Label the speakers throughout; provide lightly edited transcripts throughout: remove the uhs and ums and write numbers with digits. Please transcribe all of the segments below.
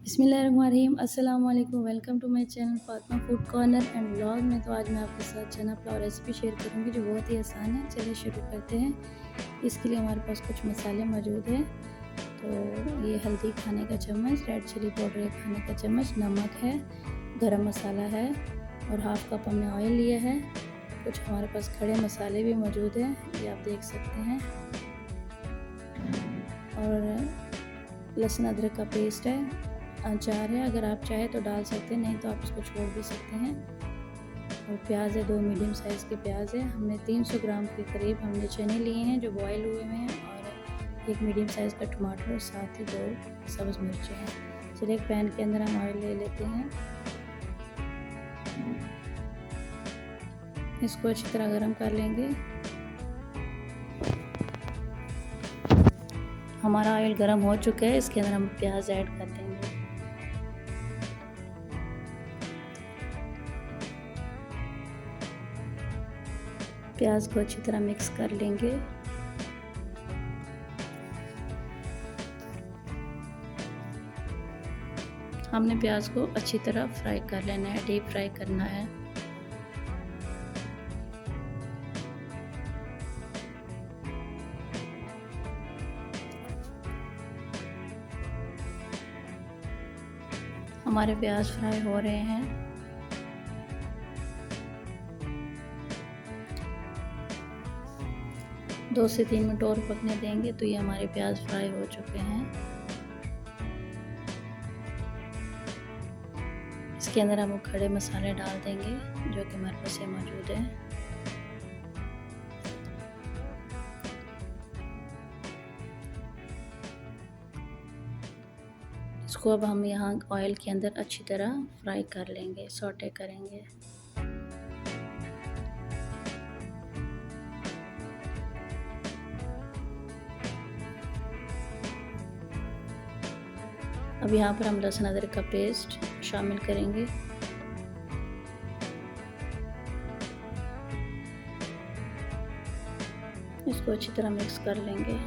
Speaker 1: बिस्मिल्लाहिर्रहमानिर्रहीम। अस्सलाम वालेकुम। Welcome to my channel Fatima food corner and vlog में। तो आज मैं आपके साथ चना पुलाव रेसिपी शेयर करूंगी जो बहुत ही आसान है। चलिए शुरू करते हैं। इसके लिए हमारे पास कुछ मसाले मौजूद हैं। तो ये हल्दी खाने का चम्मच, रेड चिली पाउडर एक खाने का चम्मच, नमक है, गरम मसाला है और हाफ कप हमने ऑयल लिया है। कुछ हमारे पास खड़े मसाले भी मौजूद हैं, ये आप देख सकते हैं। और लहसुन अदरक का पेस्ट है, अचार है, अगर आप चाहे तो डाल सकते हैं, नहीं तो आप इसको छोड़ भी सकते हैं। और प्याज है, 2 मीडियम साइज़ के प्याज है। हमने 300 ग्राम के करीब हमने चने लिए हैं जो बॉयल हुए हुए हैं, और एक मीडियम साइज़ का टमाटर और साथ ही 2 सब्ज़ मिर्चें हैं। चलिए एक पैन के अंदर हम ऑयल ले लेते हैं। इसको अच्छी तरह गर्म कर लेंगे। हमारा ऑयल गर्म हो चुका है, इसके अंदर हम प्याज ऐड कर देंगे। प्याज को अच्छी तरह मिक्स कर लेंगे। हमने प्याज को अच्छी तरह फ्राई कर लेना है, डीप फ्राई करना है। हमारे प्याज फ्राई हो रहे हैं। दो से 3 मिनट और पकने देंगे तो ये हमारे प्याज फ्राई हो चुके हैं। इसके अंदर हम खड़े मसाले डाल देंगे जो कि हमारे पास मौजूद है। इसको अब हम यहाँ ऑयल के अंदर अच्छी तरह फ्राई कर लेंगे, सौटे करेंगे। अब यहाँ पर हम लहसुन अदरक का पेस्ट शामिल करेंगे। इसको अच्छी तरह मिक्स कर लेंगे।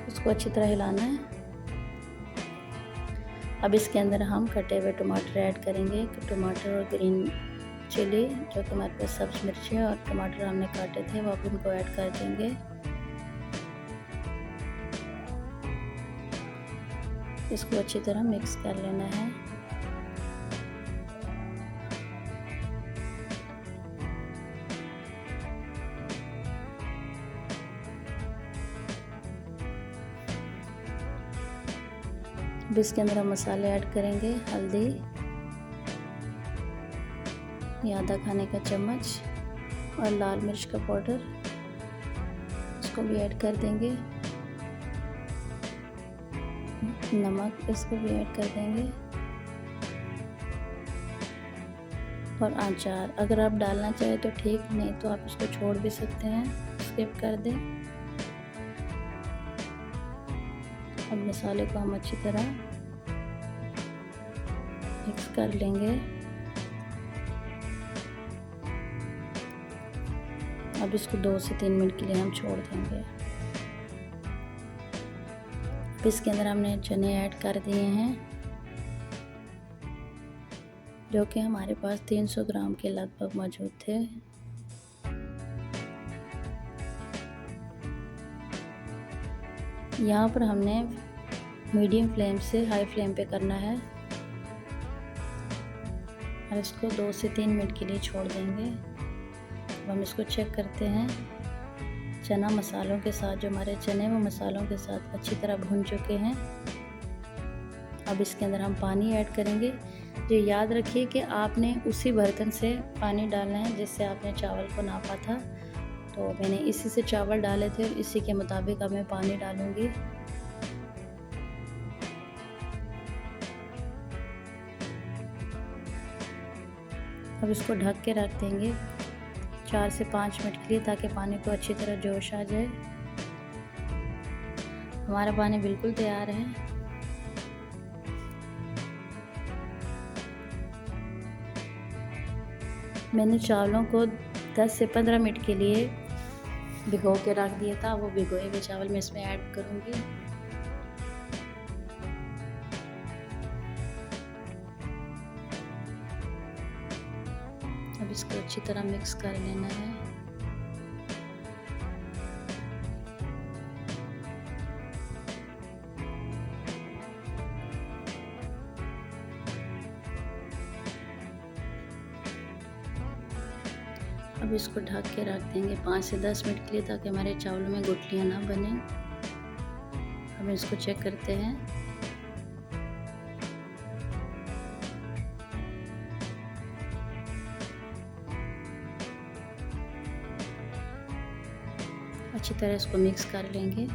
Speaker 1: इसको अच्छी तरह हिलाना है। अब इसके अंदर हम कटे हुए टमाटर ऐड करेंगे। टमाटर और ग्रीन चिली जो कि हमारे पास सब्ज़ मिर्ची और टमाटर हमने काटे थे वो अब इनको ऐड कर देंगे। इसको अच्छी तरह मिक्स कर लेना है। अब इसके अंदर हम मसाले ऐड करेंगे। हल्दी आधा खाने का चम्मच और लाल मिर्च का पाउडर, इसको भी ऐड कर देंगे। नमक, इसको भी ऐड कर देंगे। और अचार अगर आप डालना चाहें तो ठीक, नहीं तो आप इसको छोड़ भी सकते हैं, स्किप कर दें। अब मसाले को हम अच्छी तरह मिक्स कर लेंगे। अब इसको 2 से 3 मिनट के लिए हम छोड़ देंगे। अब इसके अंदर हमने चने ऐड कर दिए हैं जो कि हमारे पास 300 ग्राम के लगभग मौजूद थे। यहाँ पर हमने मीडियम फ्लेम से हाई फ्लेम पे करना है और इसको 2 से 3 मिनट के लिए छोड़ देंगे। अब हम इसको चेक करते हैं। चना मसालों के साथ, जो हमारे चने वो मसालों के साथ अच्छी तरह भून चुके हैं। अब इसके अंदर हम पानी ऐड करेंगे। ये याद रखिए कि आपने उसी बर्तन से पानी डालना है जिससे आपने चावल को नापा था। तो मैंने इसी से चावल डाले थे और इसी के मुताबिक अब मैं पानी डालूँगी। अब इसको ढक के रख देंगे 4 से 5 मिनट के लिए ताकि पानी को अच्छी तरह जोश आ जाए। हमारा पानी बिल्कुल तैयार है। मैंने चावलों को 10 से 15 मिनट के लिए भिगो के रख दिया था। वो भिगोए हुए चावल मैं इसमें ऐड करूँगी। अब इसको अच्छी तरह मिक्स कर लेना है। अब इसको ढक के रख देंगे 5 से 10 मिनट के लिए, ताकि हमारे चावलों में गुठलियाँ ना बने। अब इसको चेक करते हैं। अच्छी तरह इसको मिक्स कर लेंगे।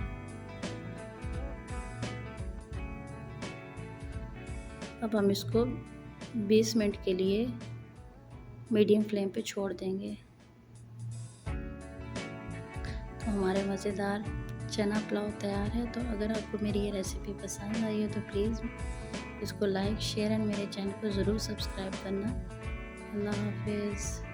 Speaker 1: अब हम इसको 20 मिनट के लिए मीडियम फ्लेम पे छोड़ देंगे। तो हमारे मज़ेदार चना पुलाव तैयार है। तो अगर आपको मेरी ये रेसिपी पसंद आई हो तो प्लीज़ इसको लाइक, शेयर एंड मेरे चैनल को ज़रूर सब्सक्राइब करना। अल्लाह हाफिज़।